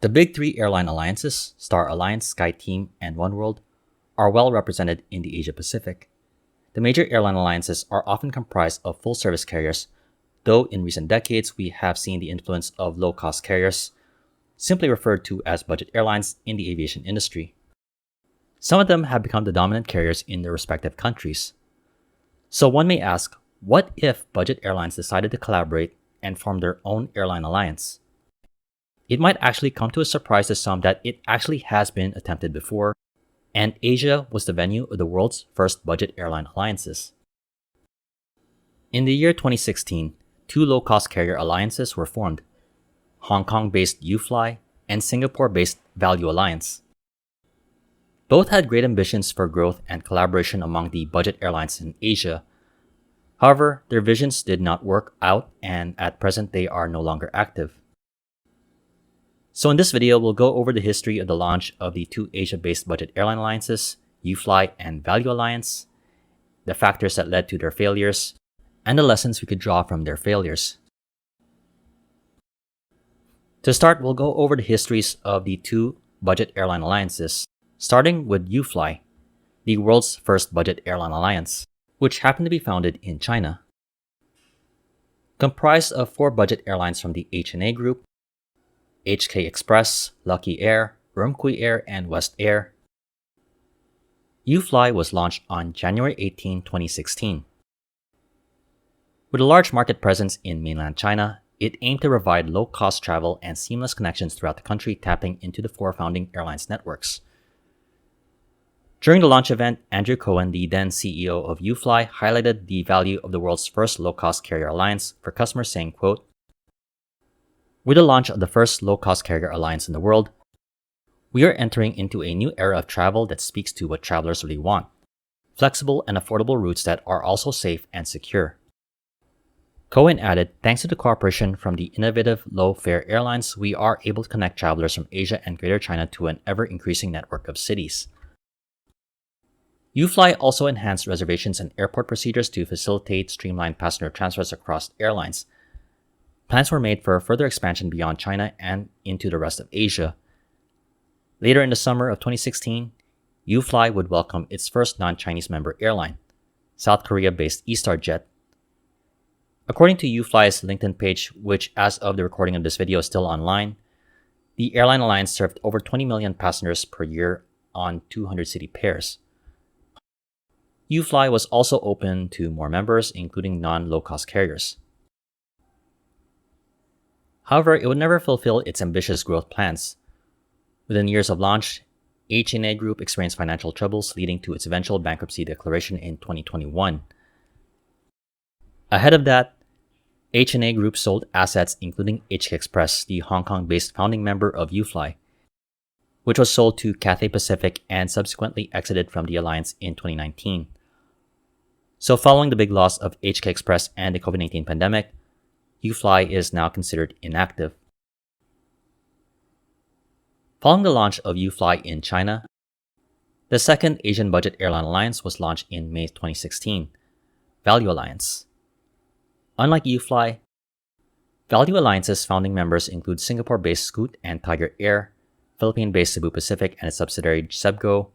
The big three airline alliances, Star Alliance, SkyTeam, and oneworld, are well represented in the Asia Pacific. The major airline alliances are often comprised of full-service carriers, though in recent decades we have seen the influence of low-cost carriers, simply referred to as budget airlines, in the aviation industry. Some of them have become the dominant carriers in their respective countries. So one may ask, what if budget airlines decided to collaborate and form their own airline alliance? It might actually come to a surprise to some that it actually has been attempted before, and Asia was the venue of the world's first budget airline alliances. In the year 2016, two low-cost carrier alliances were formed: Hong Kong-based UFly and Singapore-based Value Alliance. Both had great ambitions for growth and collaboration among the budget airlines in Asia. However, their visions did not work out, and at present they are no longer active. So in this video, we'll go over the history of the launch of the two Asia-based budget airline alliances, UFly and Value Alliance, the factors that led to their failures, and the lessons we could draw from their failures. To start, we'll go over the histories of the two budget airline alliances, starting with UFly, the world's first budget airline alliance, which happened to be founded in China. Comprised of four budget airlines from the HNA Group, HK Express, Lucky Air, Rumcui Air, and West Air, UFly was launched on January 18, 2016. With a large market presence in mainland China, it aimed to provide low-cost travel and seamless connections throughout the country, tapping into the four founding airlines networks. During the launch event, Andrew Cohen, the then CEO of UFly, highlighted the value of the world's first low-cost carrier alliance for customers, saying, quote, "With the launch of the first low-cost carrier alliance in the world, we are entering into a new era of travel that speaks to what travelers really want: flexible and affordable routes that are also safe and secure." Cohen added, "Thanks to the cooperation from the innovative low-fare airlines, we are able to connect travelers from Asia and Greater China to an ever-increasing network of cities." UFly also enhanced reservations and airport procedures to facilitate streamlined passenger transfers across airlines. Plans were made for further expansion beyond China and into the rest of Asia. Later in the summer of 2016, UFly would welcome its first non-Chinese member airline, South Korea-based EStarJet. According to UFly's LinkedIn page, which as of the recording of this video is still online, the airline alliance served over 20 million passengers per year on 200 city pairs. UFly was also open to more members, including non-low-cost carriers. However, it would never fulfill its ambitious growth plans. Within years of launch, HNA Group experienced financial troubles, leading to its eventual bankruptcy declaration in 2021. Ahead of that, HNA Group sold assets including HK Express, the Hong Kong-based founding member of UFly, which was sold to Cathay Pacific and subsequently exited from the alliance in 2019. So following the big loss of HK Express and the COVID-19 pandemic, UFly is now considered inactive. Following the launch of UFly in China, the second Asian budget airline alliance was launched in May 2016, Value Alliance. Unlike UFly, Value Alliance's founding members include Singapore-based Scoot and Tiger Air, Philippine-based Cebu Pacific and its subsidiary Sebgo,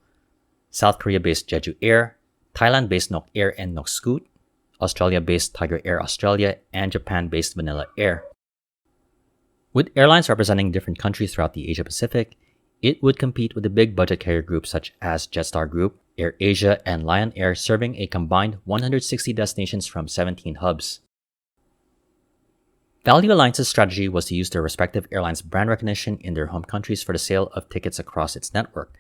South Korea-based Jeju Air, Thailand-based Nok Air and Nok Scoot, Australia-based Tiger Air Australia, and Japan-based Vanilla Air. With airlines representing different countries throughout the Asia Pacific, it would compete with the big budget carrier groups such as Jetstar Group, AirAsia, and Lion Air, serving a combined 160 destinations from 17 hubs. Value Alliance's strategy was to use their respective airlines' brand recognition in their home countries for the sale of tickets across its network.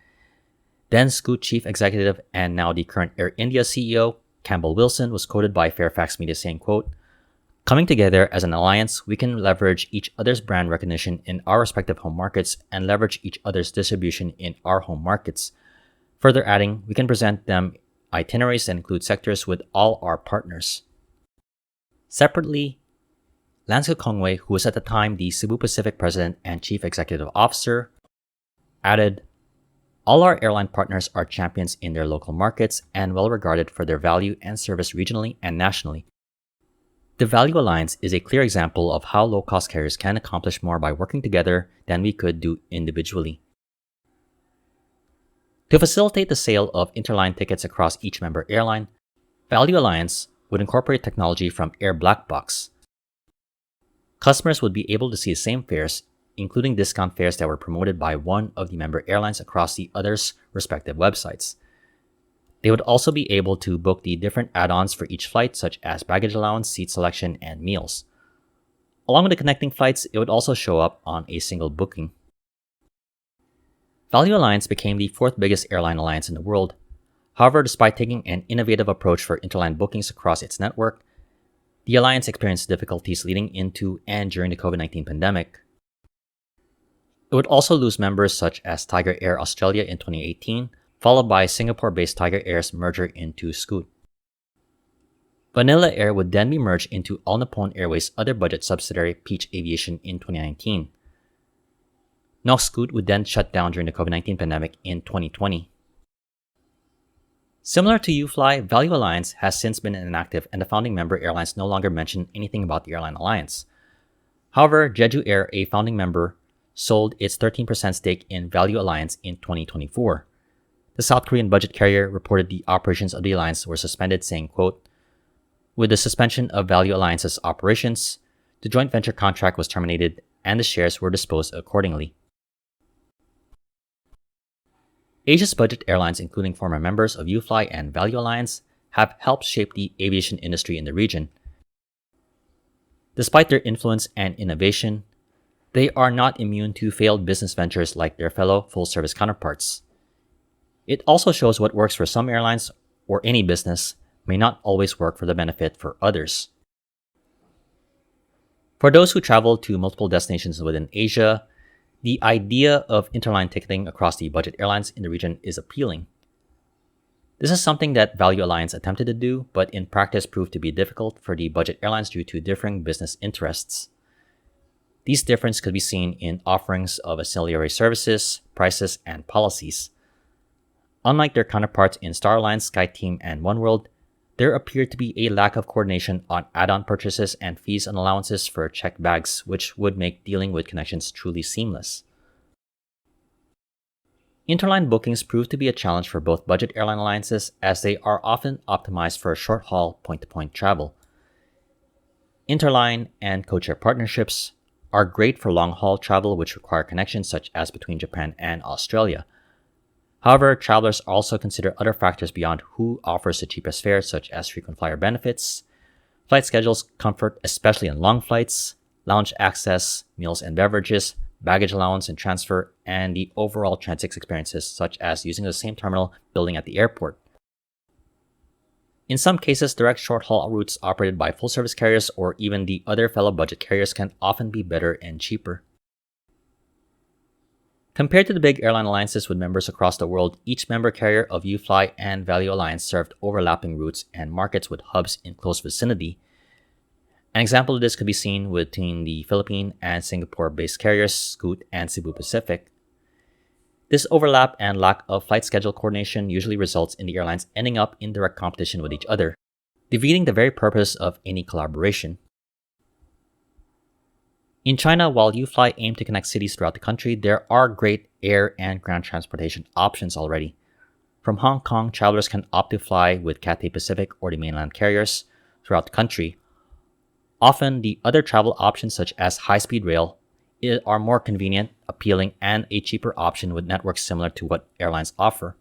Then Scoot chief executive and now the current Air India CEO, Campbell Wilson, was quoted by Fairfax Media saying, quote, "Coming together as an alliance, we can leverage each other's brand recognition in our respective home markets and leverage each other's distribution in our home markets." Further adding, we can present them itineraries that include sectors with all our partners. Separately, Lance Kongwei, who was at the time the Cebu Pacific president and chief executive officer, added, "All our airline partners are champions in their local markets and well regarded for their value and service regionally and nationally. The Value Alliance is a clear example of how low-cost carriers can accomplish more by working together than we could do individually. To facilitate the sale of interline tickets across each member airline, Value Alliance would incorporate technology from Air Black Box. Customers would be able to see the same fares, including discount fares that were promoted by one of the member airlines across the other's respective websites. They would also be able to book the different add-ons for each flight, such as baggage allowance, seat selection, and meals. Along with the connecting flights, it would also show up on a single booking. Value Alliance became the fourth biggest airline alliance in the world. However, despite taking an innovative approach for interline bookings across its network, the alliance experienced difficulties leading into and during the COVID-19 pandemic. It would also lose members such as Tiger Air Australia in 2018, followed by Singapore-based Tiger Air's merger into Scoot. Vanilla Air would then be merged into All Nippon Airways' other budget subsidiary, Peach Aviation, in 2019. Scoot would then shut down during the COVID-19 pandemic in 2020. Similar to UFly, Value Alliance has since been inactive and the founding member airlines no longer mention anything about the airline alliance. However, Jeju Air, a founding member, sold its 13% stake in Value Alliance in 2024. The South Korean budget carrier reported the operations of the alliance were suspended, saying, quote, "With the suspension of Value Alliance's operations, the joint venture contract was terminated and the shares were disposed accordingly." Asia's budget airlines, including former members of UFly and Value Alliance, have helped shape the aviation industry in the region. Despite their influence and innovation, they are not immune to failed business ventures like their fellow full-service counterparts. It also shows what works for some airlines or any business may not always work for the benefit for others. For those who travel to multiple destinations within Asia, the idea of interline ticketing across the budget airlines in the region is appealing. This is something that Value Alliance attempted to do, but in practice proved to be difficult for the budget airlines due to differing business interests. These differences could be seen in offerings of ancillary services, prices, and policies. Unlike their counterparts in Star Alliance, SkyTeam, and Oneworld, there appeared to be a lack of coordination on add-on purchases and fees and allowances for checked bags, which would make dealing with connections truly seamless. Interline bookings prove to be a challenge for both budget airline alliances, as they are often optimized for short-haul point-to-point travel. Interline and codeshare partnerships are great for long-haul travel which require connections such as between Japan and Australia. However, travelers also consider other factors beyond who offers the cheapest fares, such as frequent flyer benefits, flight schedules, comfort, especially on long flights, lounge access, meals and beverages, baggage allowance and transfer, and the overall transit experiences, such as using the same terminal building at the airport. In some cases, direct short-haul routes operated by full-service carriers or even the other fellow budget carriers can often be better and cheaper. Compared to the big airline alliances with members across the world, each member carrier of UFly and Value Alliance served overlapping routes and markets with hubs in close vicinity. An example of this could be seen between the Philippine and Singapore-based carriers Scoot and Cebu Pacific. This overlap and lack of flight schedule coordination usually results in the airlines ending up in direct competition with each other, defeating the very purpose of any collaboration. In China, while UFly aimed to connect cities throughout the country, there are great air and ground transportation options already. From Hong Kong, travelers can opt to fly with Cathay Pacific or the mainland carriers throughout the country. Often, the other travel options such as high-speed rail are more convenient, appealing, and a cheaper option with networks similar to what airlines offer.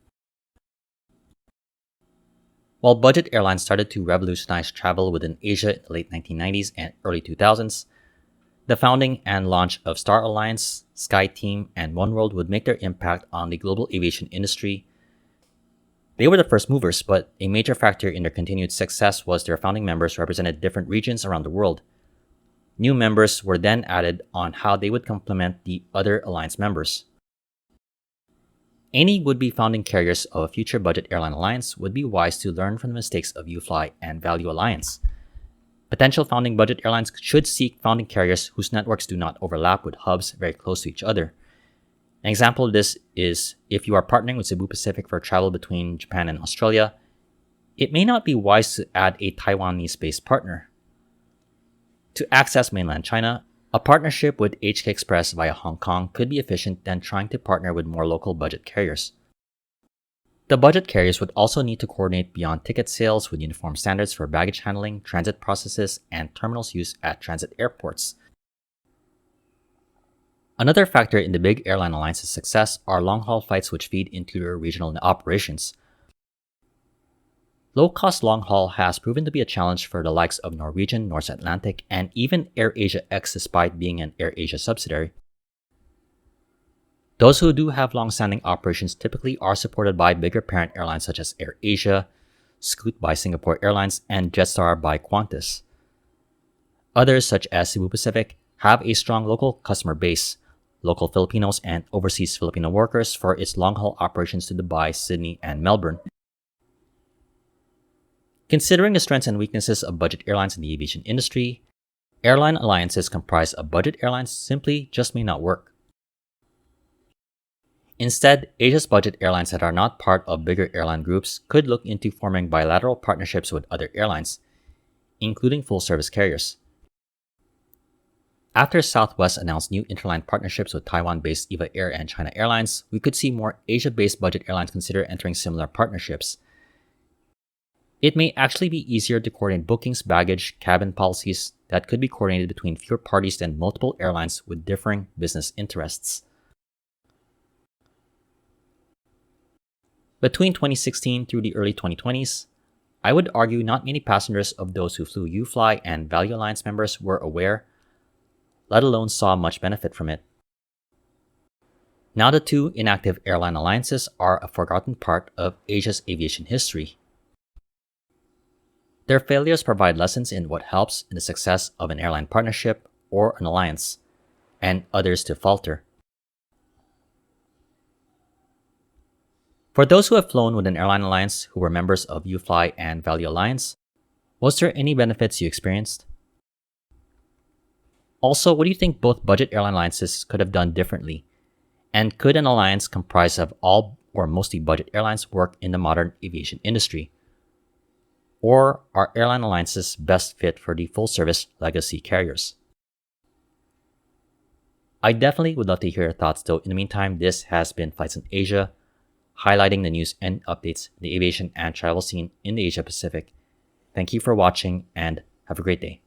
While budget airlines started to revolutionize travel within Asia in the late 1990s and early 2000s, the founding and launch of Star Alliance, SkyTeam, and Oneworld would make their impact on the global aviation industry. They were the first movers, but a major factor in their continued success was their founding members represented different regions around the world. New members were then added on how they would complement the other alliance members. Any would-be founding carriers of a future budget airline alliance would be wise to learn from the mistakes of UFly and Value Alliance. Potential founding budget airlines should seek founding carriers whose networks do not overlap with hubs very close to each other. An example of this is if you are partnering with Cebu Pacific for travel between Japan and Australia, it may not be wise to add a Taiwanese-based partner. To access mainland China, a partnership with HK Express via Hong Kong could be efficient than trying to partner with more local budget carriers. The budget carriers would also need to coordinate beyond ticket sales with uniform standards for baggage handling, transit processes, and terminals used at transit airports. Another factor in the big airline alliance's success are long-haul flights which feed into their regional operations. Low-cost long-haul has proven to be a challenge for the likes of Norwegian, North Atlantic, and even AirAsia X despite being an AirAsia subsidiary. Those who do have long-standing operations typically are supported by bigger parent airlines such as AirAsia, Scoot by Singapore Airlines, and Jetstar by Qantas. Others, such as Cebu Pacific, have a strong local customer base, local Filipinos and overseas Filipino workers for its long-haul operations to Dubai, Sydney, and Melbourne. Considering the strengths and weaknesses of budget airlines in the aviation industry, airline alliances comprised of budget airlines simply just may not work. Instead, Asia's budget airlines that are not part of bigger airline groups could look into forming bilateral partnerships with other airlines, including full-service carriers. After Southwest announced new interline partnerships with Taiwan-based EVA Air and China Airlines, we could see more Asia-based budget airlines consider entering similar partnerships. It may actually be easier to coordinate bookings, baggage, cabin policies that could be coordinated between fewer parties than multiple airlines with differing business interests. Between 2016 through the early 2020s, I would argue not many passengers of those who flew UFly and Value Alliance members were aware, let alone saw much benefit from it. Now the two inactive airline alliances are a forgotten part of Asia's aviation history. Their failures provide lessons in what helps in the success of an airline partnership or an alliance, and others to falter. For those who have flown with an airline alliance who were members of UFly and Value Alliance, was there any benefits you experienced? Also, what do you think both budget airline alliances could have done differently? And could an alliance comprised of all or mostly budget airlines work in the modern aviation industry? Or are airline alliances best fit for the full-service legacy carriers? I definitely would love to hear your thoughts though. In the meantime, this has been Flights in Asia, highlighting the news and updates in the aviation and travel scene in the Asia Pacific. Thank you for watching and have a great day.